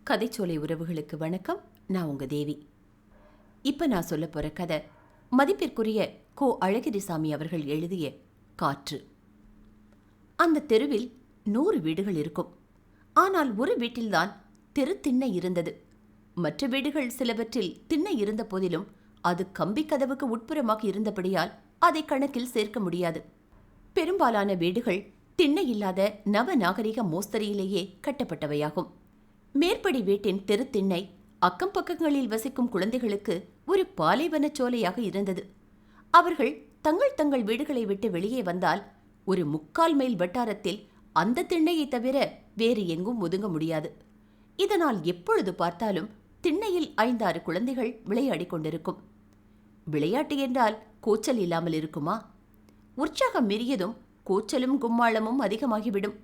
கதைச்சோலை உறவுகளுக்கு வணக்கம். நான் உங்க தேவி. இப்ப நான் சொல்ல போற கதை மதிப்பிற்குரிய கோ அழகிரிசாமி அவர்கள் எழுதிய காற்று. அந்த தெருவில் 100 வீடுகள் இருக்கும். ஆனால் ஒரு வீட்டில்தான் தெரு திண்ணை இருந்தது. மற்ற வீடுகள் சிலவற்றில் திண்ணை இருந்த போதிலும் அது கம்பி கதவுக்கு உட்புறமாக இருந்தபடியால் அதை கணக்கில் சேர்க்க முடியாது. பெரும்பாலான வீடுகள் திண்ணை இல்லாத நவ நாகரிக மோஸ்தரியிலேயே கட்டப்பட்டவையாகும். மேற்படி வீட்டின் தெருத்திண்ணை அக்கம் பக்கங்களில் வசிக்கும் குழந்தைகளுக்கு ஒரு பாலைவன சோலையாக இருந்தது. அவர்கள் தங்கள் தங்கள் வீடுகளை விட்டு வெளியே வந்தால் ஒரு 3/4 மைல் வட்டாரத்தில் அந்த திண்ணையை தவிர வேறு எங்கும் ஒதுங்க முடியாது. இதனால் எப்பொழுது பார்த்தாலும் திண்ணையில் 5-6 குழந்தைகள் விளையாடி கொண்டிருக்கும். விளையாட்டு என்றால் கூச்சல் இல்லாமல் இருக்குமா? உற்சாகம் மீறியதும் கூச்சலும் கும்மாளமும் அதிகமாகிவிடும்.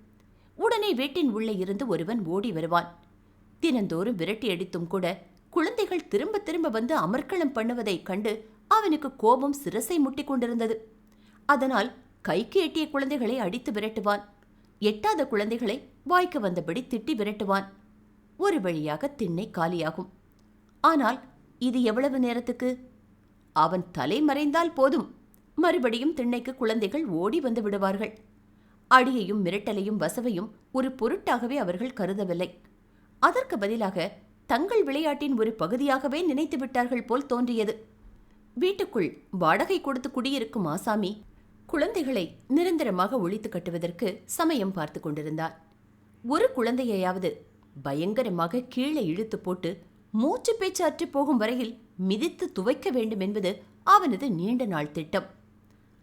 உடனே வீட்டின் உள்ளே இருந்து ஒருவன் ஓடி வருவான். தினந்தோறும் விரட்டி அடித்தும் கூட குழந்தைகள் திரும்ப திரும்ப வந்து அமர்க்களம் பண்ணுவதைக் கண்டு அவனுக்கு கோபம் சிரசை முட்டி கொண்டிருந்தது. அதனால் கைக்கு எட்டிய குழந்தைகளை அடித்து விரட்டுவான். எட்டாத குழந்தைகளை வாய்க்கு வந்தபடி திட்டி விரட்டுவான். ஒரு வழியாக திண்ணை காலியாகும். ஆனால் இது எவ்வளவு நேரத்துக்கு? அவன் தலை மறைந்தால் போதும், மறுபடியும் திண்ணைக்கு குழந்தைகள் ஓடி வந்து விடுவார்கள். அடியையும் மிரட்டலையும் வசவையும் ஒரு பொருட்டாகவே அவர்கள் கருதவில்லை. அதற்கு பதிலாக தங்கள் விளையாட்டின் ஒரு பகுதியாகவே நினைத்து விட்டார்கள் போல் தோன்றியது. வீட்டுக்குள் வாடகை கொடுத்து குடியிருக்கும் ஆசாமி குழந்தைகளை நிரந்தரமாக ஒழித்து கட்டுவதற்கு சமயம் பார்த்து கொண்டிருந்தார். ஒரு குழந்தையாவது பயங்கரமாக கீழே இழுத்து போட்டு மூச்சு பேச்சு அற்று போகும் வரையில் மிதித்து துவைக்க வேண்டும் என்பது அவனது நீண்ட நாள் திட்டம்.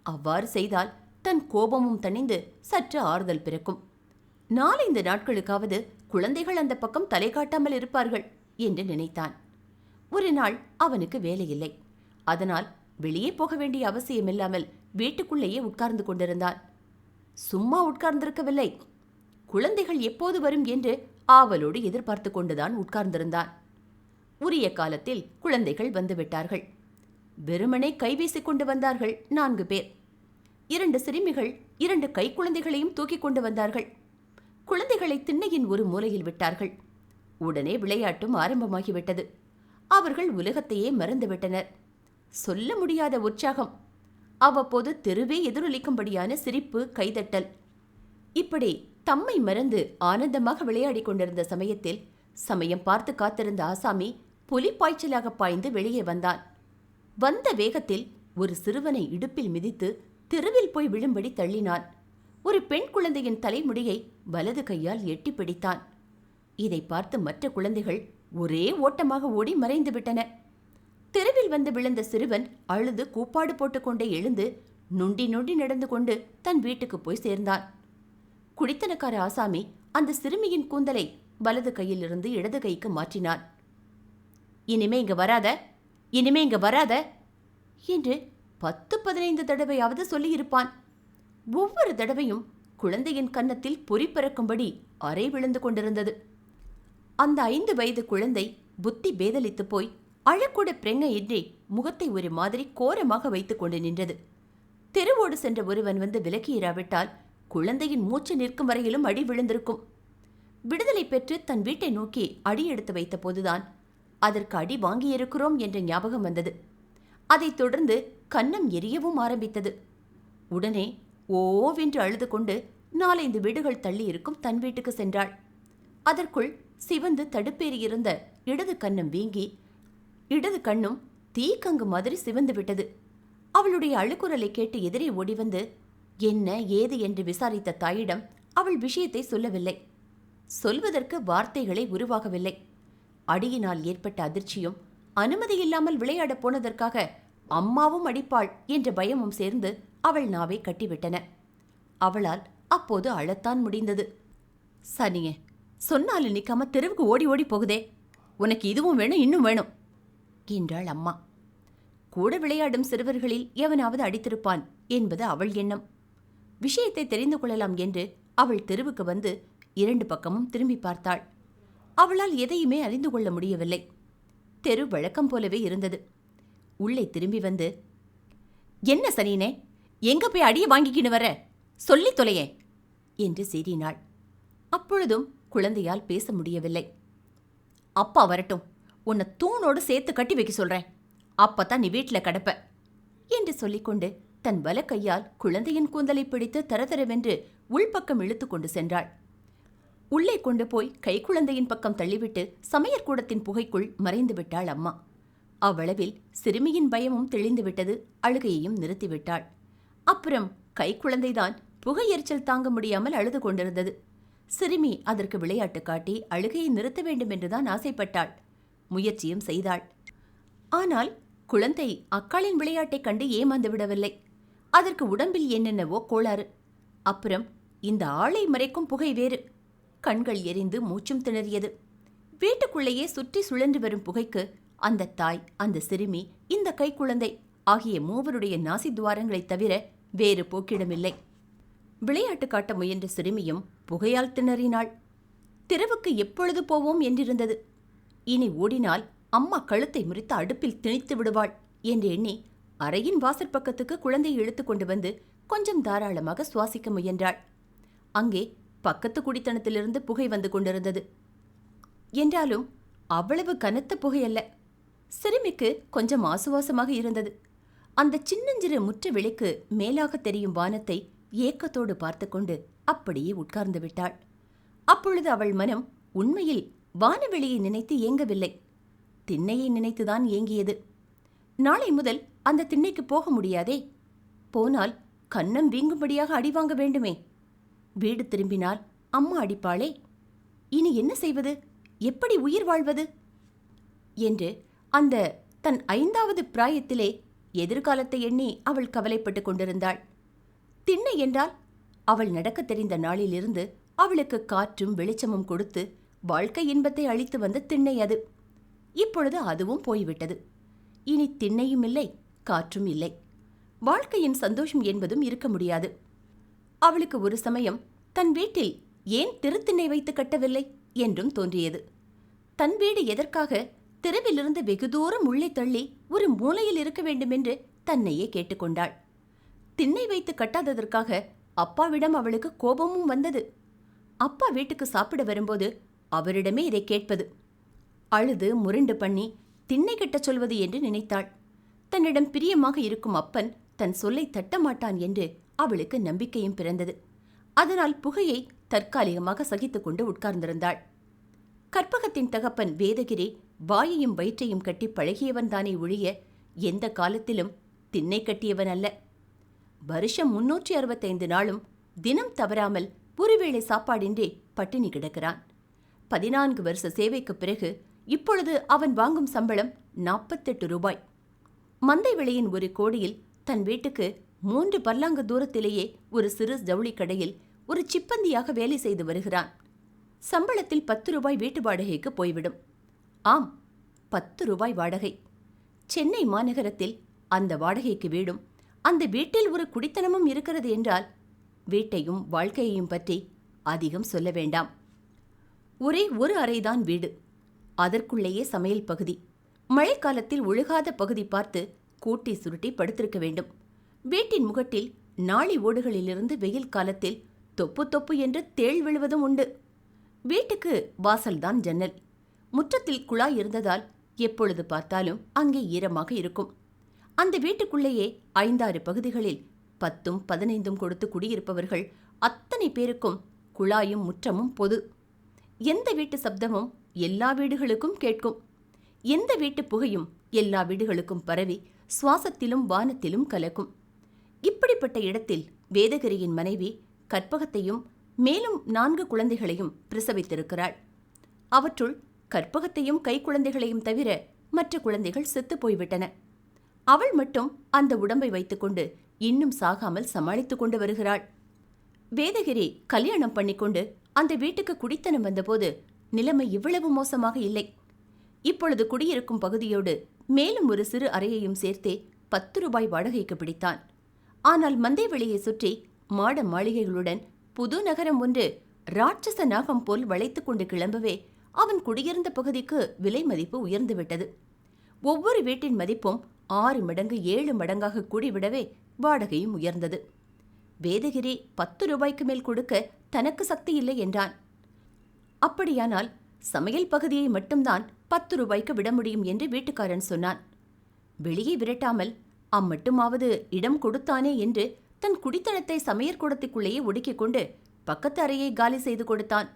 அவ்வாறு செய்தால் தன் கோபமும் தணிந்து சற்று ஆறுதல் பிறக்கும். 4-5 நாட்களுக்காவது குழந்தைகள் அந்த பக்கம் தலை காட்டாமல் இருப்பார்கள் என்று நினைத்தான். ஒரு நாள் அவனுக்கு வேலையில்லை. அதனால் வெளியே போக வேண்டிய அவசியமில்லாமல் வீட்டுக்குள்ளேயே உட்கார்ந்து கொண்டிருந்தான். சும்மா உட்கார்ந்திருக்கவில்லை. குழந்தைகள் எப்போது வரும் என்று ஆவலோடு எதிர்பார்த்து கொண்டுதான் உட்கார்ந்திருந்தான். உரிய காலத்தில் குழந்தைகள் வந்துவிட்டார்கள். வெறுமனே கைவீசிக் கொண்டு வந்தார்கள் 4 பேர். 2 சிறுமிகள் 2 கை குழந்தைகளையும் தூக்கிக் கொண்டு வந்தார்கள். குழந்தைகளை திண்ணையின் ஒரு மூலையில் விட்டார்கள். உடனே விளையாட்டும் ஆரம்பமாகிவிட்டது. அவர்கள் உலகத்தையே மறந்துவிட்டனர். சொல்ல முடியாத உற்சாகம். அவ்வப்போது தெருவே எதிரொலிக்கும்படியான சிரிப்பு, கைதட்டல். இப்படி தம்மை மறந்து ஆனந்தமாக விளையாடி கொண்டிருந்த சமயத்தில் சமயம் பார்த்து காத்திருந்த ஆசாமி புலி பாய்ச்சலாக பாய்ந்து வெளியே வந்தான். வந்த வேகத்தில் ஒரு சிறுவனை இடுப்பில் மிதித்து தெருவில் போய் விழும்படி தள்ளினான். ஒரு பெண் குழந்தையின் தலைமுடியை வலது கையால் எட்டி பிடித்தான். இதை பார்த்து மற்ற குழந்தைகள் ஒரே ஓட்டமாக ஓடி மறைந்து விட்டன. தெருவில் வந்து விழுந்த சிறுவன் அழுது கூப்பாடு போட்டுக்கொண்டே எழுந்து நொண்டி நொண்டி நடந்து கொண்டு தன் வீட்டுக்கு போய் சேர்ந்தான். குடித்தனக்கார ஆசாமி அந்த சிறுமியின் கூந்தலை வலது கையிலிருந்து இடது கைக்கு மாற்றினான். இனிமே இங்க வராத, இனிமே இங்க வராத என்று 10-15 தடவையாவது சொல்லியிருப்பான். ஒவ்வொரு தடவையும் குழந்தையின் கன்னத்தில் பொறி பறக்கும்படி அறை விழுந்து கொண்டிருந்தது. அந்த 5 வயது குழந்தை புத்தி பேதலித்து போய் அழக்கூட பிரங்க இன்றி முகத்தை ஒரு மாதிரி கோரமாக வைத்துக் கொண்டு நின்றது. தெருவோடு சென்ற ஒருவன் வந்து விலக்கியிராவிட்டால் குழந்தையின் மூச்சு நிற்கும் வரையிலும் அடி விழுந்திருக்கும். விடுதலை பெற்று தன் வீட்டை நோக்கி அடி எடுத்து வைத்த போதுதான் அதற்கு அடி வாங்கியிருக்கிறோம் என்ற ஞாபகம் வந்தது. அதைத் தொடர்ந்து கன்னம் எரியவும் ஆரம்பித்தது. உடனே ஓவென்று அழுது கொண்டு 4-5 வீடுகள் தள்ளி இருக்கும் தன் வீட்டுக்கு சென்றாள். அதற்குள் சிவந்து தடுப்பேறியிருந்த இடது கன்னம் வீங்கி இடது கண்ணும் தீக்கங்கு மாதிரி சிவந்து விட்டது. அவளுடைய அழுக்குரலை கேட்டு எதிரே ஓடி வந்து என்ன ஏது என்று விசாரித்த தாயிடம் அவள் விஷயத்தை சொல்லவில்லை. சொல்வதற்கு வார்த்தைகளை உருவாகவில்லை. அடியினால் ஏற்பட்ட அதிர்ச்சியும் அனுமதியில்லாமல் விளையாடப் போனதற்காக அம்மாவும் அடிப்பாள் என்ற பயமும் சேர்ந்து அவள் நாவை கட்டிவிட்டன. அவளால் அப்போது அழத்தான் முடிந்தது. சனியே, சொன்னாலும் நிக்காம தெருவுக்கு ஓடி ஓடி போகுதே, உனக்கு இதுவும் வேணும் இன்னும் வேணும் என்றாள் அம்மா. கூட விளையாடும் சிறுவர்களில் எவனாவது அடித்திருப்பான் என்பது அவள் எண்ணம். விஷயத்தை தெரிந்து கொள்ளலாம் என்று அவள் தெருவுக்கு வந்து 2 பக்கமும் திரும்பி பார்த்தாள். அவளால் எதையுமே அறிந்து கொள்ள முடியவில்லை. தெரு வழக்கம் போலவே இருந்தது. உள்ளே திரும்பி வந்து, என்ன சனினே, எங்க போய் அடியை வாங்கிக்கின்னு வர, சொல்லி தொலையே என்று சீறினாள். அப்பொழுதும் குழந்தையால் பேச முடியவில்லை. அப்பா வரட்டும், உன்னை தூணோடு சேர்த்து கட்டி வைக்க சொல்றேன். அப்பதான் நீ வீட்டில் கிடப்ப என்று சொல்லிக்கொண்டு தன் வலக்கையால் குழந்தையின் கூந்தலை பிடித்து தரதரவென்று உள்பக்கம் இழுத்து கொண்டு சென்றாள். உள்ளே கொண்டு போய் கைக்குழந்தையின் பக்கம் தள்ளிவிட்டு சமையற்கூடத்தின் புகைக்குள் மறைந்து விட்டாள் அம்மா. அவ்வளவில் சிறுமியின் பயமும் தெளிந்துவிட்டது. அழுகையையும் நிறுத்திவிட்டாள். அப்புறம் கைக்குழந்தைதான் புகையெரிச்சல் தாங்க முடியாமல் அழுது கொண்டிருந்தது. சிறுமி அதற்கு விளையாட்டு காட்டி அழுகையை நிறுத்த வேண்டும் என்றுதான் ஆசைப்பட்டாள். முயற்சியும் செய்தாள். ஆனால் குழந்தை அக்காளின் விளையாட்டைக் கண்டு ஏமாந்து விடவில்லை. அதற்கு உடம்பில் என்னென்னவோ கோளாறு. அப்புறம் இந்த ஆளை மறைக்கும் புகை வேறு. கண்கள் எரிந்து மூச்சும் திணறியது. வீட்டுக்குள்ளேயே சுற்றி சுழன்று வரும் புகைக்கு அந்த தாய், அந்த சிறுமி, இந்த கைக்குழந்தை ஆகிய மூவருடைய நாசி துவாரங்களைத் தவிர வேறு போக்கிடமில்லை. விளையாட்டு காட்ட முயன்ற சிறுமியும் புகையால் திணறினாள். தெருவுக்கு எப்பொழுது போவோம் என்றிருந்தது. இனி ஓடினால் அம்மா கழுத்தை முறித்து அடுப்பில் திணித்து விடுவாள் என்று எண்ணி அறையின் வாசற்பக்கத்துக்கு குழந்தையை இழுத்து கொண்டு வந்து கொஞ்சம் தாராளமாக சுவாசிக்க முயன்றாள். அங்கே பக்கத்து குடித்தனத்திலிருந்து புகை வந்து கொண்டிருந்தது. என்றாலும் அவ்வளவு கனத்த புகையல்ல. சிறுமிக்கு கொஞ்சம் ஆசுவாசமாக இருந்தது. அந்த சின்னஞ்சிறு முற்ற விளைக்கு மேலாக தெரியும் வானத்தை ஏக்கத்தோடு பார்த்து கொண்டு அப்படியே உட்கார்ந்து விட்டாள். அப்பொழுது அவள் மனம் உண்மையில் வானவெளியை நினைத்து ஏங்கவில்லை, திண்ணையை நினைத்துதான் ஏங்கியது. நாளை முதல் அந்த திண்ணைக்கு போக முடியாதே. போனால் கன்னம் வீங்கும்படியாக அடிவாங்க வேண்டுமே. வீடு திரும்பினால் அம்மா அடிப்பாளே. இனி என்ன செய்வது? எப்படி உயிர் வாழ்வது என்று அந்த தன் 5வது பிராயத்திலே எதிர்காலத்தை எண்ணி அவள் கவலைப்பட்டு கொண்டிருந்தாள். திண்ணை என்றால் அவள் நடக்க தெரிந்த நாளிலிருந்து அவளுக்கு காற்றும் வெளிச்சமும் கொடுத்து வாழ்க்கை இன்பத்தை அளித்து வந்த திண்ணை அது. இப்பொழுது அதுவும் போய்விட்டது. இனி திண்ணையும் இல்லை, காற்றும் இல்லை. வாழ்க்கையின் சந்தோஷம் என்பதும் இருக்க முடியாது. அவளுக்கு ஒரு சமயம் தன் வீட்டில் ஏன் திருத்திண்ணை வைத்து கட்டவில்லை என்றும் தோன்றியது. தன் வீடு எதற்காக தெருவிலிருந்து வெகு தூரம் உள்ளே தள்ளி ஒரு மூலையில் இருக்க வேண்டுமென்று தன்னையே கேட்டுக்கொண்டாள். திண்ணை வைத்து கட்டாததற்காக அப்பாவிடம் அவளுக்கு கோபமும் வந்தது. அப்பா வீட்டுக்கு சாப்பிட வரும்போது அவரிடமே இதை கேட்பது, அழுது முரண்டு பண்ணி திண்ணை கட்டச் சொல்வது என்று நினைத்தாள். தன்னிடம் பிரியமாக இருக்கும் அப்பன் தன் சொல்லை தட்டமாட்டான் என்று அவளுக்கு நம்பிக்கையும் பிறந்தது. அதனால் புகையை தற்காலிகமாக சகித்து கொண்டு உட்கார்ந்திருந்தாள். கற்பகத்தின் தகப்பன் வேதகிரி வாயையும் வயிற்றையும் கட்டி பழகியவன் தானே ஒழிய எந்த காலத்திலும் திண்ணை கட்டியவன் அல்ல. வருஷம் 365 நாளும் தினம் தவறாமல் ஒருவேளை சாப்பாடின்றே பட்டினி கிடக்கிறான். 14 வருஷ சேவைக்குப் பிறகு இப்பொழுது அவன் வாங்கும் சம்பளம் 48 ரூபாய். மந்தை வெளியின் ஒரு கோடியில் தன் வீட்டுக்கு 3 பல்லாங்கு தூரத்திலேயே ஒரு சிறு ஜவுளி கடையில் ஒரு சிப்பந்தியாக வேலை செய்து வருகிறான். சம்பளத்தில் 10 ரூபாய் வீட்டு வாடகைக்கு போய்விடும். ஆம், 10 ரூபாய் வாடகை. சென்னை மாநகரத்தில் அந்த வாடகைக்கு வீடும் அந்த வீட்டில் ஒரு குடித்தனமும் இருக்கிறது என்றால் வீட்டையும் வாழ்க்கையையும் பற்றி அதிகம் சொல்ல வேண்டாம். ஒரே ஒரு அறைதான் வீடு. அதற்குள்ளேயே சமையல் பகுதி. மழைக்காலத்தில் ஒழுகாத பகுதி பார்த்து கூட்டி சுருட்டி படுத்திருக்க வேண்டும். வீட்டின் முகட்டில் நாளி ஓடுகளிலிருந்து வெயில் காலத்தில் தொப்பு தொப்பு என்று தேள் விழுவதும் உண்டு. வீட்டுக்கு வாசல்தான் ஜன்னல். முற்றத்தில் குழாய் இருந்ததால் எப்பொழுது பார்த்தாலும் அங்கே ஈரமாக இருக்கும். அந்த வீட்டுக்குள்ளேயே 5-6 பகுதிகளில் 10ம் 15ம் கொடுத்து குடியிருப்பவர்கள் அத்தனை பேருக்கும் குழாயும் முற்றமும் பொது. எந்த வீட்டு சப்தமும் எல்லா வீடுகளுக்கும் கேட்கும். எந்த வீட்டு புகையும் எல்லா வீடுகளுக்கும் பரவி சுவாசத்திலும் வானத்திலும் கலக்கும். இப்படிப்பட்ட இடத்தில் வேதகிரியின் மனைவி கற்பகத்தையும் மேலும் 4 குழந்தைகளையும் பிரசவித்திருக்கிறாள். அவற்றுள் கற்பகத்தையும் கைக்குழந்தைகளையும் தவிர மற்ற குழந்தைகள் செத்துப் போய்விட்டன. அவள் மட்டும் அந்த உடம்பை வைத்துக்கொண்டு இன்னும் சாகாமல் சமாளித்துக் கொண்டு வருகிறாள். வேதகிரி கல்யாணம் பண்ணிக்கொண்டு அந்த வீட்டுக்கு குடித்தனம் வந்தபோது நிலைமை இவ்வளவு மோசமாக இல்லை. இப்பொழுது குடியிருக்கும் பகுதியோடு மேலும் ஒரு சிறு அறையையும் சேர்த்தே 10 ரூபாய் வாடகைக்கு பிடித்தான். ஆனால் மந்தை வெளியை சுற்றி மாட மாளிகைகளுடன் புது நகரம் ஒன்று ராட்சச நாகம் போல் வளைத்து கொண்டு கிளம்பவே அவன் குடியிருந்த பகுதிக்கு விலை மதிப்பு உயர்ந்துவிட்டது. ஒவ்வொரு வீட்டின் மதிப்பும் 6 மடங்கு 7 மடங்காக கூடிவிடவே வாடகையும் உயர்ந்தது. வேதகிரி 10 ரூபாய்க்கு மேல் கொடுக்க தனக்கு சக்தி இல்லை என்றான். அப்படியானால் சமையல் பகுதியை மட்டும்தான் 10 ரூபாய்க்கு விட முடியும் என்று வீட்டுக்காரன் சொன்னான். வெளியே விரட்டாமல் அம்மட்டுமாவது இடம் கொடுத்தானே என்று தன் குடித்தனத்தை சமையற்கூடத்துக்குள்ளேயே ஒடுக்கிக் கொண்டு பக்கத்து அறையை காலி செய்து கொடுத்தான்.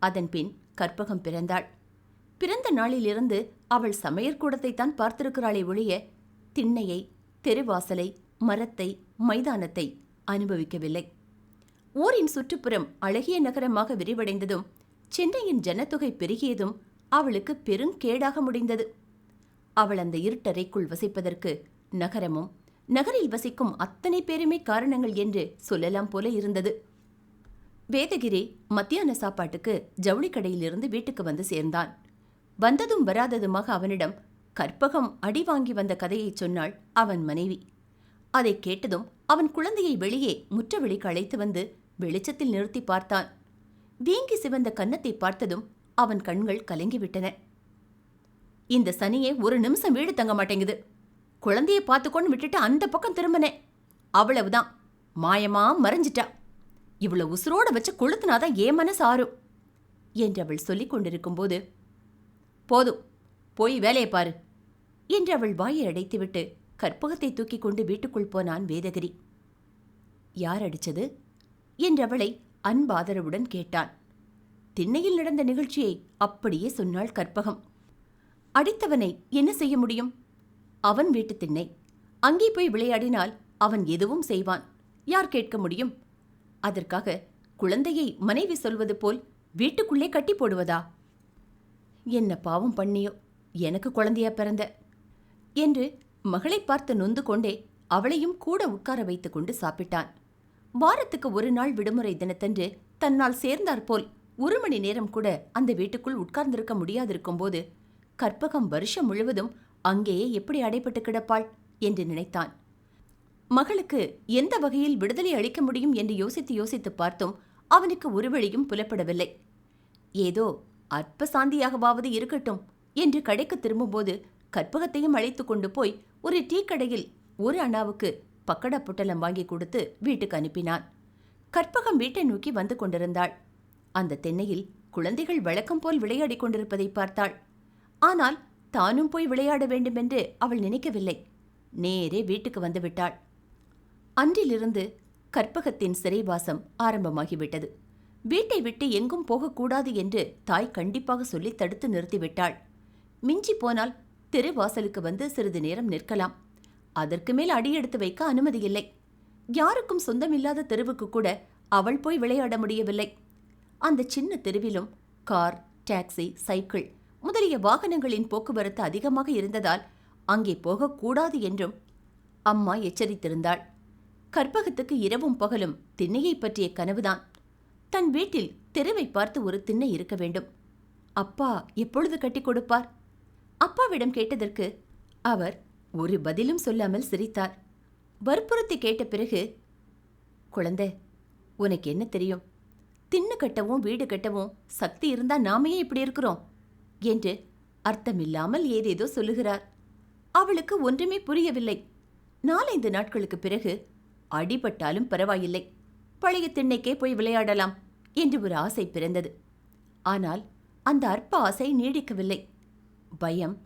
அதன்பின் கற்பகம் பிறந்தாள். பிறந்த நாளிலிருந்து அவள் சமையற்கூடத்தை தான் பார்த்திருக்கிறாளே ஒழிய திண்ணையை, தெருவாசலை, மரத்தை, மைதானத்தை அனுபவிக்கவில்லை. ஊரின் சுற்றுப்புறம் அழகிய நகரமாக விரிவடைந்ததும் சென்னையின் ஜனத்தொகை பெருகியதும் அவளுக்கு பெருங்கேடாக முடிந்தது. அவள் அந்த இருட்டறைக்குள் வசிப்பதற்கு நகரமும் நகரில் வசிக்கும் அத்தனை பேருமே காரணங்கள் என்று சொல்லலாம் போல இருந்தது. வேதகிரி மத்தியான சாப்பாட்டுக்கு ஜவுளி கடையிலிருந்து வீட்டுக்கு வந்து சேர்ந்தான். வந்ததும் வராததுமாக அவனிடம் கற்பகம் அடி வாங்கி வந்த கதையை சொன்னாள் அவன் மனைவி. அதை கேட்டதும் அவன் குழந்தையை வெளியே முற்ற வெளிக்கு அழைத்து வந்து வெளிச்சத்தில் நிறுத்தி பார்த்தான். வீங்கி சிவந்த கன்னத்தை பார்த்ததும் அவன் கண்கள் கலங்கிவிட்டன. இந்த சனியே ஒரு நிமிஷம் வீடு தங்க மாட்டேங்குது. குழந்தைய பார்த்துக்கொண்டு விட்டுட்டு அந்த பக்கம் திரும்பினேன். அவ்வளவுதான், மாயமா மறைஞ்சிட்டா. இவ்வளவு உசுரோட வச்சு கொளுத்துனாதான் ஏன் மனசு ஆறும் என்றவள் சொல்லிக் கொண்டிருக்கும்போது, போதும், போய் வேலையை பாரு என்று அவள் வாயை அடைத்துவிட்டு கற்பகத்தை தூக்கி கொண்டு வீட்டுக்குள் போனான் வேதகிரி. யார் அடிச்சது என்றவளை அன்பாதரவுடன் கேட்டான். திண்ணையில் நடந்த நிகழ்ச்சியை அப்படியே சொன்னாள் கற்பகம். அடித்தவனை என்ன செய்ய முடியும்? அவன் வீட்டு திண்ணை. அங்கே போய் விளையாடினால் அவன் எதுவும் செய்வான். யார் கேட்க முடியும்? அதற்காக குழந்தையை மனைவி சொல்வது போல் வீட்டுக்குள்ளே கட்டி போடுவதா? என்ன பாவம் பண்ணியோ, எனக்கு குழந்தையா பிறந்த என்று மகளை பார்த்து நொந்து கொண்டே அவளையும் கூட உட்கார வைத்துக் கொண்டு சாப்பிட்டான். வாரத்துக்கு ஒரு நாள் விடுமுறை தினத்தன்று தன்னால் சேர்ந்தாற்போல் 1 மணி நேரம் கூட அந்த வீட்டுக்குள் உட்கார்ந்திருக்க முடியாதிருக்கும் போது கற்பகம் வருஷம் முழுவதும் அங்கேயே எப்படி அடைபட்டு கிடப்பாள் என்று நினைத்தான். மகளுக்கு எந்த வகையில் விடுதலை அளிக்க முடியும் என்று யோசித்து யோசித்து பார்த்தும் அவனுக்கு ஒரு வழியும் புலப்படவில்லை. ஏதோ அற்ப சாந்தியாகவாவது இருக்கட்டும் என்று கடைக்கு திரும்பும்போது கற்பகத்தையும் அழைத்து கொண்டு போய் ஒரு டீ கடையில் 1 அண்ணாவுக்கு பக்கடா புட்டலம் வாங்கி கொடுத்து வீட்டுக்கு அனுப்பினான். கற்பகம் வீட்டை நோக்கி வந்து கொண்டிருந்தாள். அந்த தென்னையில் குழந்தைகள் வழக்கம் போல் விளையாடி கொண்டிருப்பதை பார்த்தாள். ஆனால் தானும் போய் விளையாட வேண்டுமென்று அவள் நினைக்கவில்லை. நேரே வீட்டுக்கு வந்து விட்டாள். அன்றிலிருந்து கற்பகத்தின் சிறைவாசம் ஆரம்பமாகிவிட்டது. வீட்டை விட்டு எங்கும் போகக்கூடாது என்று தாய் கண்டிப்பாக சொல்லி தடுத்து நிறுத்திவிட்டாள். மிஞ்சி போனால் தெருவாசலுக்கு வந்து சிறிது நேரம் நிற்கலாம். அதற்கு மேல் அடியெடுத்து வைக்க அனுமதியில்லை. யாருக்கும் சொந்தமில்லாத தெருவுக்கு கூட அவள் போய் விளையாட முடியவில்லை. அந்த சின்ன தெருவிலும் கார், டாக்ஸி, சைக்கிள் முதலிய வாகனங்களின் போக்குவரத்து அதிகமாக இருந்ததால் அங்கே போகக்கூடாது என்றும் அம்மா எச்சரித்திருந்தாள். கற்பகத்துக்கு இரவும் பகலும் திண்ணையை பற்றிய கனவுதான். தன் வீட்டில் தெருவை பார்த்து ஒரு திண்ணை இருக்க வேண்டும். அப்பா எப்பொழுது கட்டி கொடுப்பார்? அப்பாவிடம் கேட்டதற்கு அவர் ஒரு பதிலும் சொல்லாமல் சிரித்தார். வற்புறுத்தி கேட்ட பிறகு, குழந்தை, உனக்கு என்ன தெரியும்? திண்ணு கட்டவும் வீடு கட்டவும் சக்தி இருந்தா நாமே இப்படி இருக்கிறோம் என்று அர்த்தமில்லாமல் ஏதேதோ சொல்லுகிறார். அவளுக்கு ஒன்றுமே புரியவில்லை. 4-5 நாட்களுக்கு பிறகு, அடிபட்டாலும் பரவாயில்லை, பழைய திண்ணைக்கே போய் விளையாடலாம் என்று ஒரு ஆசை பிறந்தது. ஆனால் அந்த அற்ப ஆசை நீடிக்கவில்லை. பயம்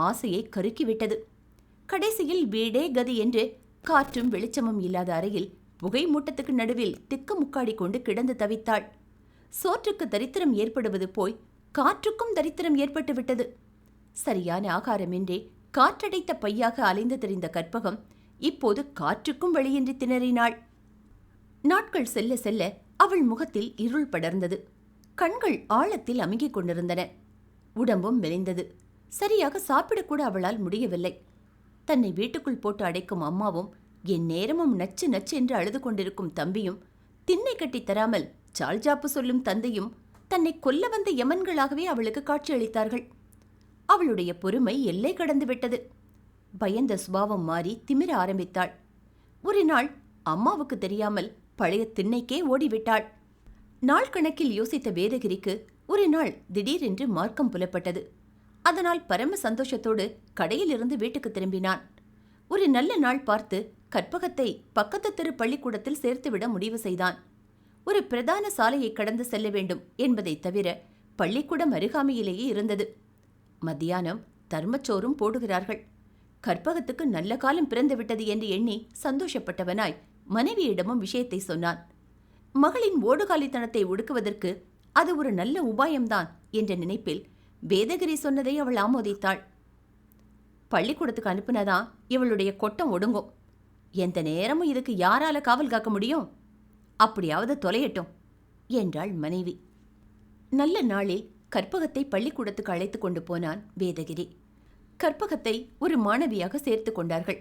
ஆசையை கருக்கிவிட்டது. கடைசியில் வீடே கதி என்று காற்றும் வெளிச்சமும் இல்லாத அறையில் புகை மூட்டத்துக்கு நடுவில் திக்கு முக்காடி கொண்டு கிடந்து தவித்தாள். சோற்றுக்கு தரித்திரம் ஏற்படுவது போய் காற்றுக்கும் தரித்திரம் ஏற்பட்டுவிட்டது. சரியான ஆகாரமின்றி காற்றடைத்த பையாக அலைந்து திரிந்த கற்பகம் இப்போது காற்றுக்கும் வழியின்றி திணறினாள். நாட்கள் செல்ல செல்ல அவள் முகத்தில் இருள் படர்ந்தது. கண்கள் ஆழத்தில் அமுங்கிக் கொண்டிருந்தன. உடம்பும் மெலிந்தது. சரியாக சாப்பிடக்கூட அவளால் முடியவில்லை. தன்னை வீட்டுக்குள் போட்டு அடைக்கும் அம்மாவும், என் நேரமும் நச்சு நச்சு என்று அழுது கொண்டிருக்கும் தம்பியும், திண்ணை கட்டி தராமல் சால்ஜாப்பு சொல்லும் தந்தையும் தன்னை கொல்ல வந்த யமன்களாகவே அவளுக்கு காட்சியளித்தார்கள். அவளுடைய பொறுமை எல்லை கடந்து விட்டது. பயந்த சுபாவம் மாறி திமிர ஆரம்பித்தாள். ஒரு நாள் அம்மாவுக்கு தெரியாமல் பழைய திண்ணைக்கே ஓடிவிட்டாள். நாள் கணக்கில் யோசித்த வேதகிரிக்கு ஒரு நாள் திடீரென்று மார்க்கம் புலப்பட்டது. அதனால் பரம சந்தோஷத்தோடு கடையிலிருந்து வீட்டுக்கு திரும்பினான். ஒரு நல்ல நாள் பார்த்து கற்பகத்தை பக்கத்து தெரு பள்ளிக்கூடத்தில் சேர்த்துவிட முடிவு செய்தான். ஒரு பிரதான சாலையை கடந்து செல்ல வேண்டும் என்பதை தவிர பள்ளிக்கூடம் அருகாமையிலேயே இருந்தது. மத்தியானம் தர்மச்சோறும் போடுகிறார்கள். கற்பகத்துக்கு நல்ல காலம் பிறந்துவிட்டது என்று எண்ணி சந்தோஷப்பட்டவனாய் மனைவியிடமும் விஷயத்தை சொன்னான். மகளின் ஓடுகாலித்தனத்தை ஒடுக்குவதற்கு அது ஒரு நல்ல உபாயம்தான் என்ற நினைப்பில் வேதகிரி சொன்னதை அவள் ஆமோதித்தாள். பள்ளிக்கூடத்துக்கு அனுப்புனதான் இவளுடைய கொட்டம் ஒடுங்கும். எந்த நேரமும் இதுக்கு யாரால காவல் காக்க முடியும்? அப்படியாவது தொலையட்டும் என்றாள் மனைவி. நல்ல நாளில் கற்பகத்தை பள்ளிக்கூடத்துக்கு அழைத்து கொண்டு போனான் வேதகிரி. கற்பகத்தை ஒரு மாணவியாக சேர்த்து கொண்டார்கள்.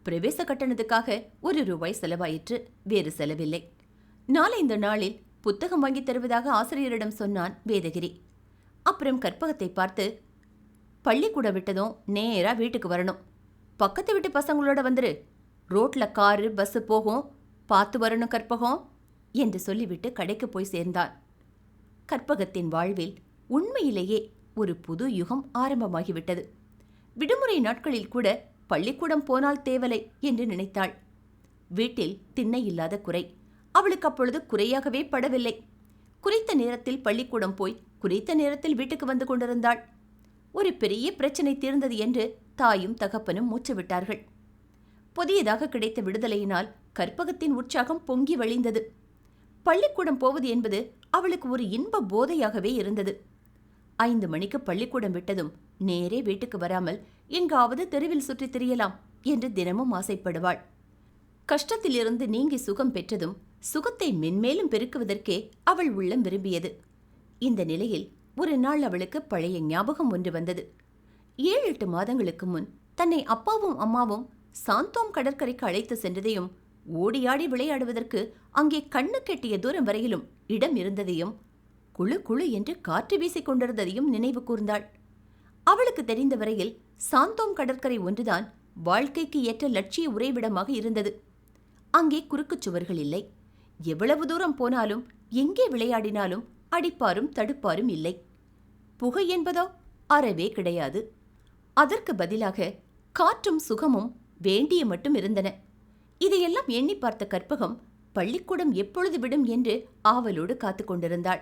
பிரவேச கட்டணத்துக்காக ₹1 செலவாயிற்று, வேறு செலவில்லை. நாளைந்த நாளில் புத்தகம் வாங்கி தருவதாக ஆசிரியரிடம் சொன்னான் வேதகிரி. அப்புறம் கற்பகத்தை பார்த்து, பள்ளிக்கூடம் விட்டதும் நேரா வீட்டுக்கு வரணும். பக்கத்து வீட்டு பசங்களோட வந்துரு. ரோட்ல காரு பஸ் போகும், பார்த்து வரணும் கற்பகம் என்று சொல்லிவிட்டு கடைக்கு போய் சேர்ந்தான். கற்பகத்தின் வாழ்வில் உண்மையிலேயே ஒரு புது யுகம் ஆரம்பமாகிவிட்டது. விடுமுறை நாட்களில் கூட பள்ளிக்கூடம் போனால் தேவலை என்று நினைத்தாள். வீட்டில் திண்ணை இல்லாத குறை அவளுக்கு அப்பொழுது குறையாகவே படவில்லை. குறித்த நேரத்தில் பள்ளிக்கூடம் போய் குறித்த நேரத்தில் வீட்டுக்கு வந்து கொண்டிருந்தாள். ஒரு பெரிய பிரச்சனை தீர்ந்தது என்று தாயும் தகப்பனும் மூச்சு விட்டார்கள். புதியதாக கிடைத்த விடுதலையினால் கற்பகத்தின் உற்சாகம் பொங்கி வழிந்தது. பள்ளிக்கூடம் போவது என்பது அவளுக்கு ஒரு இன்ப போதையாகவே இருந்தது. 5 மணிக்கு பள்ளிக்கூடம் விட்டதும் நேரே வீட்டுக்கு வராமல் எங்காவது தெருவில் சுற்றித் திரியலாம் என்று தினமும் ஆசைப்படுவாள். கஷ்டத்திலிருந்து நீங்கி சுகம் பெற்றதும் சுகத்தை மென்மேலும் பெருக்குவதற்கே அவள் உள்ளம் விரும்பியது. இந்த நிலையில் ஒரு நாள் அவளுக்கு பழைய ஞாபகம் ஒன்று வந்தது. 7-8 மாதங்களுக்கு முன் தன்னை அப்பாவும் அம்மாவும் சாந்தோம் கடற்கரைக்கு அழைத்து சென்றதையும், ஓடியாடி விளையாடுவதற்கு அங்கே கண்ணு கெட்டிய தூரம் வரையிலும் இடம் இருந்ததையும், குழு குழு என்று காற்று வீசிக் கொண்டிருந்ததையும் நினைவு கூர்ந்தாள். அவளுக்கு தெரிந்த வரையில் சாந்தோம் கடற்கரை ஒன்றுதான் வாழ்க்கைக்கு ஏற்ற லட்சிய உறைவிடமாக இருந்தது. அங்கே குறுக்குச் சுவர்கள் இல்லை. எவ்வளவு தூரம் போனாலும் எங்கே விளையாடினாலும் அடிப்பாரும் தடுப்பாரும் இல்லை. புகை என்பதோ அறவே கிடையாது. அதற்கு பதிலாக காற்றும் சுகமும் வேண்டிய மட்டும் இருந்தன. இதையெல்லாம் எண்ணி பார்த்த கற்பகம் பள்ளிக்கூடம் எப்பொழுது விடும் என்று ஆவலோடு காத்து கொண்டிருந்தாள்.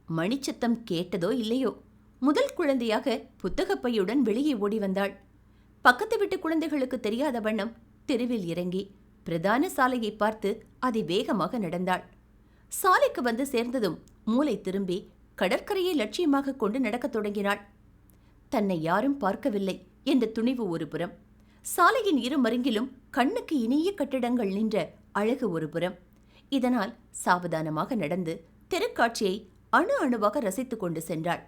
மணிச்சத்தம் கேட்டதோ இல்லையோ, முதல் குழந்தையாக புத்தகப்பையுடன் வெளியே ஓடி வந்தாள். பக்கத்து வீட்டு குழந்தைகளுக்கு தெரியாத வண்ணம் தெருவில் இறங்கி பிரதான சாலையை பார்த்து அதை வேகமாக நடந்தாள். சாலைக்கு வந்து சேர்ந்ததும் மூளை திரும்பி கடற்கரையை லட்சியமாக கொண்டு நடக்கத் தொடங்கினாள். தன்னை யாரும் பார்க்கவில்லை என்ற துணிவு ஒரு புறம், சாலையின் இரு மருங்கிலும் கண்ணுக்கு இனிய கட்டிடங்கள் நின்ற அழகு ஒரு புறம். இதனால் சாவதானமாக நடந்து தெருக்காட்சியை அணு அணுவாக ரசித்துக் கொண்டு சென்றாள்.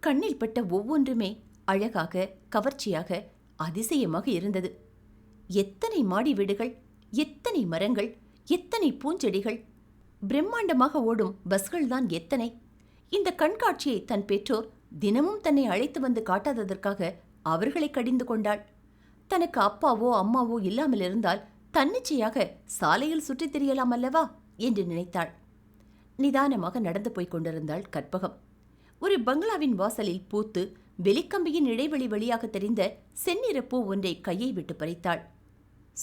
கண்ணில் பட்ட ஒவ்வொன்றுமே அழகாக, கவர்ச்சியாக, அதிசயமாக இருந்தது. எத்தனை மாடி வீடுகள், எத்தனை மரங்கள், எத்தனை பூஞ்செடிகள், பிரம்மாண்டமாக ஓடும் பஸ்கள்தான் எத்தனை! இந்த கண்காட்சியை தன் பெற்றோர் தினமும் தன்னை அழைத்து வந்து காட்டாததற்காக அவர்களை கடிந்து கொண்டாள். தனக்கு அப்பாவோ அம்மாவோ இல்லாமல் இருந்தால் தன்னிச்சையாக சாலையில் சுற்றித் திரியலாம் அல்லவா என்று நினைத்தாள். நிதானமாக நடந்து போய்க் கொண்டிருந்தாள் கற்பகம். ஒரு பங்களாவின் வாசலில் பூத்து வெளிக்கம்பியின் இடைவெளி வழியாக தெரிந்த செந்நிற பூ ஒன்றை கையை விட்டு பறித்தாள்.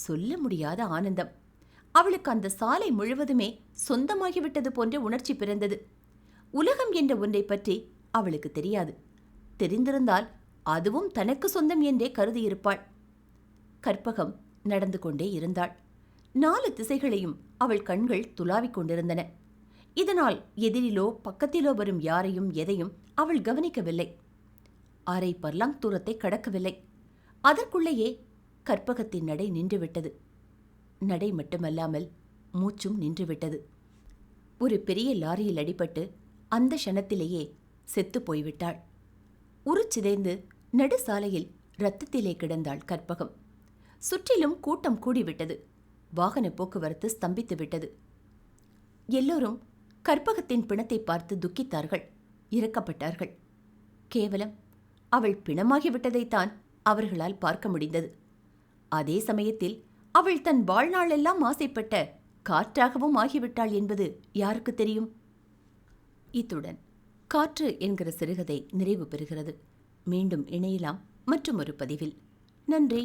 சொல்ல முடியாத ஆனந்தம். அவளுக்கு அந்த சாலை முழுவதுமே சொந்தமாகிவிட்டது போன்ற உணர்ச்சி பிறந்தது. உலகம் என்ற ஒன்றை பற்றி அவளுக்கு தெரியாது. தெரிந்திருந்தால் அதுவும் தனக்கு சொந்தம் என்றே கருதியிருப்பாள். கற்பகம் நடந்து கொண்டே இருந்தாள். 4 திசைகளையும் அவள் கண்கள் துளாவிக் கொண்டிருந்தன. இதனால் எதிரிலோ பக்கத்திலோ வரும் யாரையும் எதையும் அவள் கவனிக்கவில்லை. அரை பர்லாங் தூரத்தை கடக்கவில்லை. அதற்குள்ளேயே கற்பகத்தின் நடை நின்றுவிட்டது. நடை மட்டுமல்லாமல் மூச்சும் நின்றுவிட்டது. ஒரு பெரிய லாரியில் அடிபட்டு அந்த க்ஷணத்திலேயே செத்து போய்விட்டாள். உருச்சிதைந்து நடு சாலையில் இரத்தத்திலே கிடந்தாள் கற்பகம். சுற்றிலும் கூட்டம் கூடிவிட்டது. வாகன போக்குவரத்து ஸ்தம்பித்து விட்டது. எல்லோரும் கற்பகத்தின் பிணத்தை பார்த்து துக்கித்தார்கள், இரக்கப்பட்டார்கள். கேவலம் அவள் பிணமாகிவிட்டதைத்தான் அவர்களால் பார்க்க முடிந்தது. அதே சமயத்தில் அவள் தன் வாழ்நாளெல்லாம் ஆசைப்பட்ட காற்றாகவும் ஆகிவிட்டாள் என்பது யாருக்கு தெரியும்? இத்துடன் காற்று என்கிற சிறுகதை நிறைவு பெறுகிறது. மீண்டும் இணையலாம் மற்றொரு பதிவில். நன்றி.